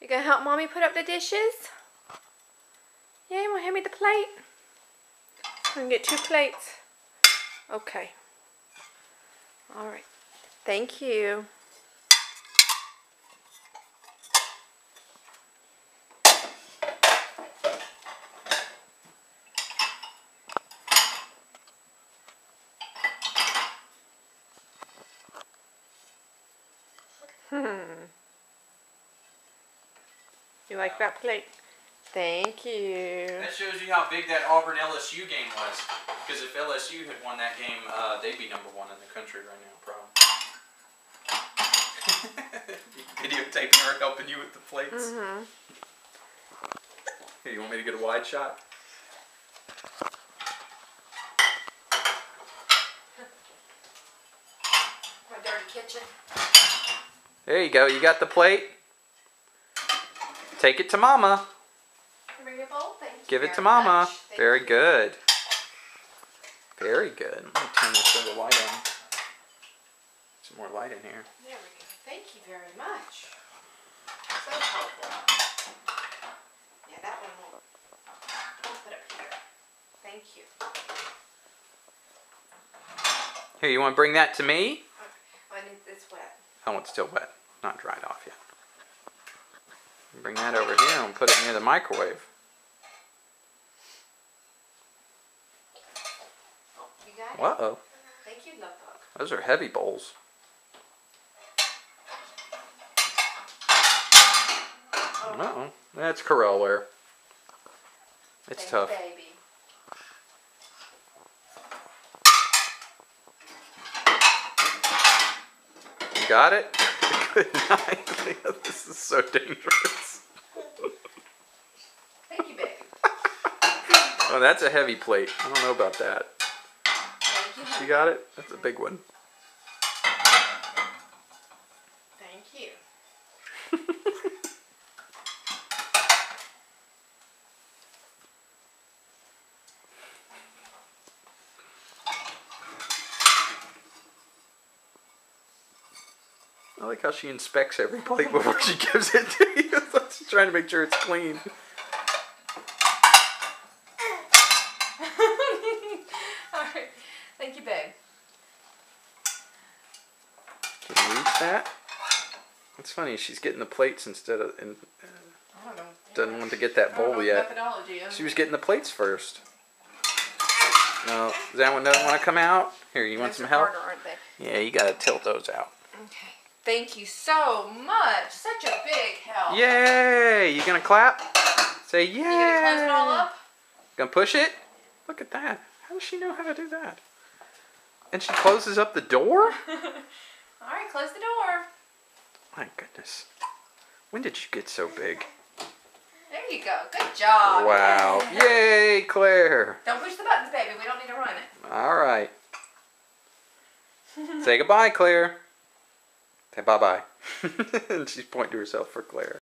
You gonna help Mommy put up the dishes? Yeah, you wanna hand me the plate? I'm gonna get 2 plates. Okay. Alright. Thank you. You like that plate? Thank you. That shows you how big that Auburn LSU game was. Because if LSU had won that game, they'd be #1 in the country right now, probably. Videotaping her helping you with the plates. Here, you want me to get a wide shot? My dirty kitchen. There you go. You got the plate. Take it to Mama. Bring a bowl. Thank you. Give it to Mama. Very good. Very good. Let me turn this little light on. Some more light in here. There we go. Thank you very much. So helpful. Yeah, that one will put up here. Thank you. Here, you want to bring that to me? Okay. Oh, it's wet. Oh, it's still wet. Not dried off yet. Bring that over here and put it near the microwave. Oh, you got it? Uh-oh. Thank you, Love Bug. Those are heavy bowls. Uh-oh. That's Corellware. It's tough. Baby. You got it? Good night. This is so dangerous. Thank you, baby. Oh, that's a heavy plate. I don't know about that. Thank you. She got it? That's a big one. Thank you. I like how she inspects every plate before she gives it to you. She's trying to make sure it's clean. Alright. Thank you, babe. Can you reach that? It's funny, she's getting the plates instead of... I don't know. Doesn't want to get that bowl yet. Methodology. She was getting the plates first. No, that one doesn't want to come out? Here, you want some help? Harder, aren't they? Yeah, you got to tilt those out. Okay. Thank you so much. Such a big help. Yay! You gonna clap? Say yay! You gonna close it all up? Gonna push it? Look at that. How does she know how to do that? And she closes up the door? Alright, close the door. My goodness. When did you get so big? There you go. Good job. Wow. Yay, Claire. Don't push the buttons, baby. We don't need to run it. Alright. Say goodbye, Claire. Say bye-bye. And she's pointing to herself for Claire.